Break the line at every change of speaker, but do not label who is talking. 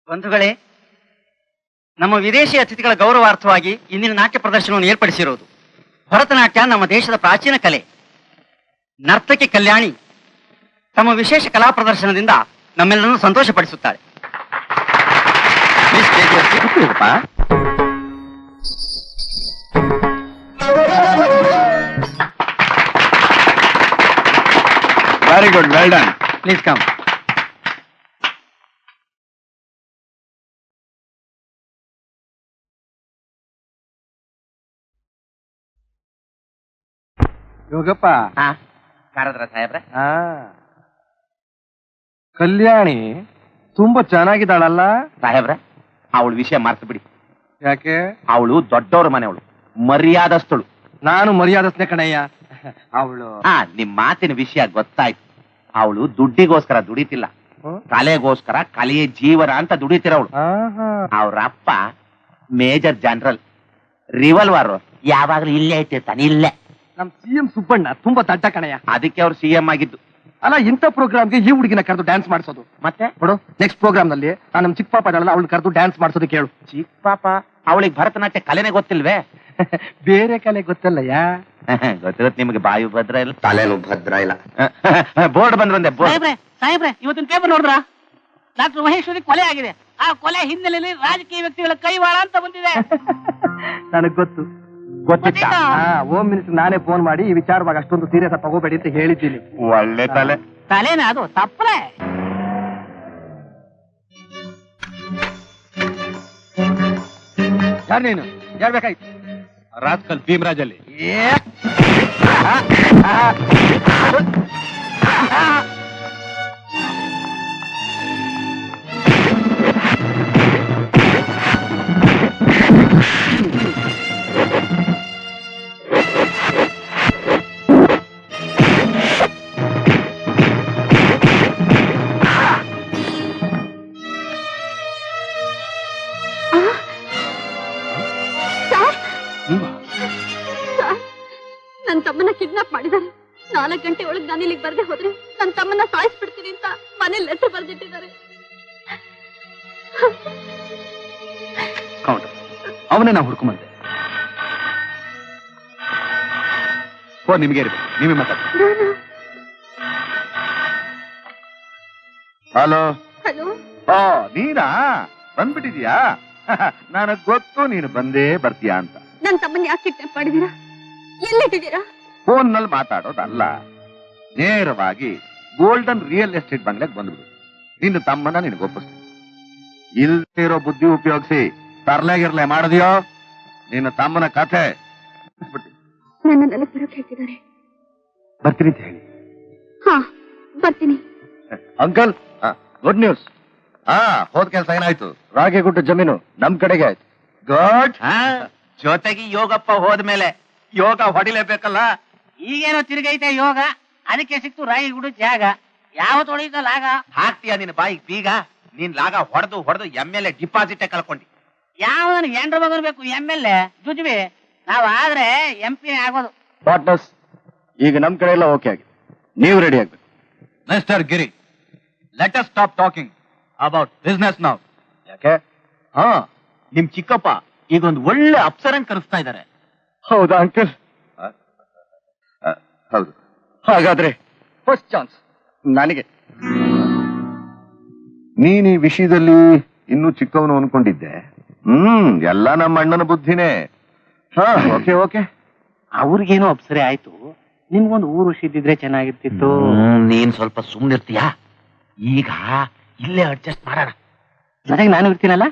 ಬಂಧುಗಳೇ, ನಮ್ಮ ವಿದೇಶಿ ಅತಿಥಿಗಳ ಗೌರವಾರ್ಥವಾಗಿ ಇಂದಿನ ನಾಟ್ಯ ಪ್ರದರ್ಶನವನ್ನು ಏರ್ಪಡಿಸಿರುವುದು. ಭರತನಾಟ್ಯ ನಮ್ಮ ದೇಶದ ಪ್ರಾಚೀನ ಕಲೆ. ನರ್ತಕಿ ಕಲ್ಯಾಣಿ ತಮ್ಮ ವಿಶೇಷ ಕಲಾ ಪ್ರದರ್ಶನದಿಂದ ನಮ್ಮೆಲ್ಲರನ್ನು ಸಂತೋಷಪಡಿಸುತ್ತಾರೆ.
Very good, well done.
Please come.
Yogappa,
ಕರೆದ್ರ ಸಾಹೇಬ್ರೆ?
ಕಲ್ಯಾಣಿ ತುಂಬಾ ಚೆನ್ನಾಗಿದ್ದಾಳಲ್ಲ
ಸಾಹೇಬ್ರೆ, ಅವಳ ವಿಷಯ ಮರ್ತು ಬಿಡಿ.
ಯಾಕೆ?
ಅವಳು ದೊಡ್ಡವ್ರ ಮನೆಯವಳು, ಮರ್ಯಾದಸ್ಥಳು.
ನಾನು ಮರ್ಯಾದಸ್ನೆ ಕಣಯ್ಯ. ಅವಳು
ನಿಮ್ ಮಾತಿನ ವಿಷಯ ಗೊತ್ತಾಯ್ತು. ಅವಳು ದುಡ್ಡಿಗೋಸ್ಕರ ದುಡಿತಿಲ್ಲ, ಕಲೆಗೋಸ್ಕರ, ಕಲೆಯ ಜೀವನ ಅಂತ ದುಡಿತಿರವಳು. ಅವ್ರ ಅಪ್ಪ ಮೇಜರ್ ಜನರಲ್, ರಿವಲ್ವರ್ ಯಾವಾಗ್ಲೂ ಇಲ್ಲೇ ಇಟ್ಟಿರ್ತಾನೆ, ಇಲ್ಲೇ.
ನಮ್ CM ಸುಬ್ಬಣ್ಣ ತುಂಬಾ ದಡ್ಡ ಕಣಯ್ಯ.
ಅದಕ್ಕೆ ಅವ್ರು CM ಆಗಿದ್ದು.
ಅಲ್ಲ, ಇಂಥ ಪ್ರೋಗ್ರಾಮ್ಗೆ ಈ ಹುಡುಗಿನ ಕರೆದು ಡ್ಯಾನ್ಸ್ ಮಾಡಿಸೋದು.
ಮತ್ತೆ
ನೋಡು, ನೆಕ್ಸ್ಟ್ ಪ್ರೋಗ್ರಾಮ್ ನಲ್ಲಿ ನಮ್ ಚಿಕ್ಕ ಪಾಪ ಇದ್ದಾಳಲ್ಲ, ಅವಳು ಕರೆದು ಡ್ಯಾನ್ಸ್ ಮಾಡಿಸೋದು ಕೇಳು.
ಚಿಕ್ಕ ಪಾಪ, ಅವಳಿಗೆ ಭರತನಾಟ್ಯ ಕಲೆನೇ ಗೊತ್ತಿಲ್ವೇ?
ಬೇರೆ ಕಲೆ ಗೊತ್ತಲ್ಲಯ್ಯ.
ಗೊತ್ತಿರತ್ ನಿಮ್ಗೆ. ಬಾಯು ಭದ್ರ ಇಲ್ಲ, ತಲೆನೂ ಭದ್ರ ಇಲ್ಲ. ಬೋರ್ಡ್ ಬಂದ್ರಂದೆ.
ಸಾಹೇಬ್ರೆ, ಇವತ್ತಿನ ಪೇಪರ್ ನೋಡ್ರ? ಡಾಕ್ಟರ್ ಮಹೇಶ್ವರಿ ಕೊಲೆ ಆಗಿದೆ. ಆ ಕೊಲೆ ಹಿನ್ನೆಲೆಯಲ್ಲಿ ರಾಜಕೀಯ ವ್ಯಕ್ತಿಗಳ ಕೈವಾಡ ಅಂತ ಬಂದಿದೆ.
ನನಗ್ ಗೊತ್ತು.
ಗೊತ್ತಿತ್ತ?
ಹೋಮ್ ಮಿನಿಸ್ಟರ್ ನಾನೇ ಫೋನ್ ಮಾಡಿ ಈ ವಿಚಾರವಾಗಿ ಅಷ್ಟೊಂದು ಸೀರಿಯಸ್ ಆಗಿ ತಗೋಬೇಡಿ ಅಂತ ಹೇಳಿದ್ದೀನಿ.
ಒಳ್ಳೆ ತಲೆ.
ತಲೆನ ಅದು ತಪ್ಪಲೆ.
ಯಾರು ನೀನು? ಯಾರು ಬೇಕಾಯ್ತು?
ರಾಸ್ಕಲ್ ಭೀಮರಾಜಲ್ಲಿ.
ನನ್ನ ತಮ್ಮನ್ನ ಕಿಡ್ನಾಪ್ ಮಾಡಿದ್ದಾರೆ. 4 ಗಂಟೆ ಒಳಗೆ ನಾನು ಇಲ್ಲಿಗೆ ಬರ್ದೆ ಹೋದ್ರೆ ನನ್ನ ತಮ್ಮನ್ನ ಸಾಯಿಸ್ಬಿಡ್ತೀನಿ ಅಂತ ಮನೇಲಿ ಲೆಟರ್ ಬರ್ದಿಟ್ಟಿದ್ದಾರೆ.
ಅವನೇ ನಾವು ಹುಡ್ಕೊಂಬಂದೆ. ನಿಮಗೆ ನೀವೇ ಮಾತಾಡಿ.
ಹಲೋ.
ಹಲೋ,
ನೀನಾ ಬಂದ್ಬಿಟ್ಟಿದ್ಯಾ? ನನಗ್ ಗೊತ್ತು ನೀನು ಬಂದೇ ಬರ್ತೀಯಾ ಅಂತ.
ನನ್ನ ತಮ್ಮನ್ನ ಯಾಕೆ ಕಿಡ್ನಾಪ್ ಮಾಡಿದೀರಾ? ಎಲ್ಲಿಟ್ಟಿದ್ದೀರಾ?
ಫೋನ್ ನಲ್ಲಿ ಮಾತಾಡೋದಲ್ಲ, ನೇರವಾಗಿ ಗೋಲ್ಡನ್ ರಿಯಲ್ ಎಸ್ಟೇಟ್ ಬಂಗ್ಲೆಗೆ ಬಂದ್ಬಿಡು. ನಿನ್ನ ತಮ್ಮನ ನಿನಗೆ ಒಪ್ಪಿಸ್ತೀನಿ. ಇಲ್ದೇ ಇರೋ ಬುದ್ಧಿ ಉಪಯೋಗಿಸಿ ತರ್ಲೆಗಿರ್ಲೆ ಮಾಡಿದ್ಯೋ ನಿನ್ನ ತಮ್ಮನ ಕಥೆ.
ನನ್ನೆಲ್ಲ ಬರೋಕೆ ಹೇಳ್ತಿದ್ದಾರೆ.
ಬರ್ತೀನಿ ಅಂತ ಹೇಳಿ.
ಹಾ, ಬರ್ತೀನಿ.
Uncle, good news. ಹೋದ ಕೆಲಸ ಏನಾಯ್ತು?
ರಾಗಿಗುಡ್ಡ ಜಮೀನು ನಮ್ ಕಡೆಗೆ ಆಯ್ತು.
ಗುಡ್. ಜೊತೆಗೆ ಯೋಗಪ್ಪ ಹೋದ್ಮೇಲೆ ಯೋಗ ಹೊಡಿಲೇಬೇಕಲ್ಲ.
ಈಗೇನೋ ತಿರುಗೈತೆ ಯೋಗ, ಅದಕ್ಕೆ ಸಿಕ್ತು ರಾಯಿಗುಡು ಜಾಗ. ಯಾವತ್ತು ಹೊಡೆಯುತ್ತ ಲಾಗ?
ಹಾಕ್ತೀಯ ನಿನ್ನ ಬಾಯಿಗೆ ಬೀಗ? ನೀನ್ ಲಾಗ ಹೊಡೆದು ಹೊಡೆದು MLA ಡಿಪಾಸಿಟ್ ಕಳ್ಕೊಂಡಿ.
ಯಾವ ಎಂಡ್ರ ಮಗನ್ ಬೇಕು MLA ಜುಜ್ವಿ? ನಾವ್ ಆದ್ರೆ MP ಆಗೋದು.
ಪಾರ್ಟ್ನರ್ಸ್, ಈಗ ನಮ್ ಕಡೆ ಎಲ್ಲ ಓಕೆ ಆಗಿದೆ. ನೀವು ರೆಡಿ ಆಗ್ಬೇಕು.
Mister Giri, let us stop talking about business now.
ಯಾಕೆ?
ನಿಮ್ ಚಿಕ್ಕಪ್ಪ ಈಗ ಒಂದು ಒಳ್ಳೆ ಅಪ್ಸರನ್ ಕರೆಸ್ತಾ ಇದ್ದಾರೆ.
ಹೌದಾ ಅಂಕಲ್?
ಹೌದು.
ಹಾಗಾದ್ರೆ ಫಸ್ಟ್ ಚಾನ್ಸ್ ನನಗೆ.
ನೀನ್ ಈ ವಿಷಯದಲ್ಲಿ ಇನ್ನೂ ಚಿಕ್ಕವನು ಅನ್ಕೊಂಡಿದ್ದೆ. ಎಲ್ಲ ನಮ್ಮ ಅಣ್ಣನ ಬುದ್ಧಿನೇ. Okay okay.
ಅವ್ರಿಗೇನೋ ಅಪ್ಸರೆ ಆಯ್ತು, ನಿಮ್ಗೊಂದು ಊರು ಸಿದ್ದಿದ್ರೆ ಚೆನ್ನಾಗಿರ್ತಿತ್ತು.
ನೀನ್ ಸ್ವಲ್ಪ ಸುಮ್ನಿರ್ತೀಯಾ? ಈಗ ಇಲ್ಲೇ ಅಡ್ಜಸ್ಟ್ ಮಾಡೋಣ.
ಜೊತೆಗೆ ನಾನು ಇರ್ತೀನಲ್ಲ.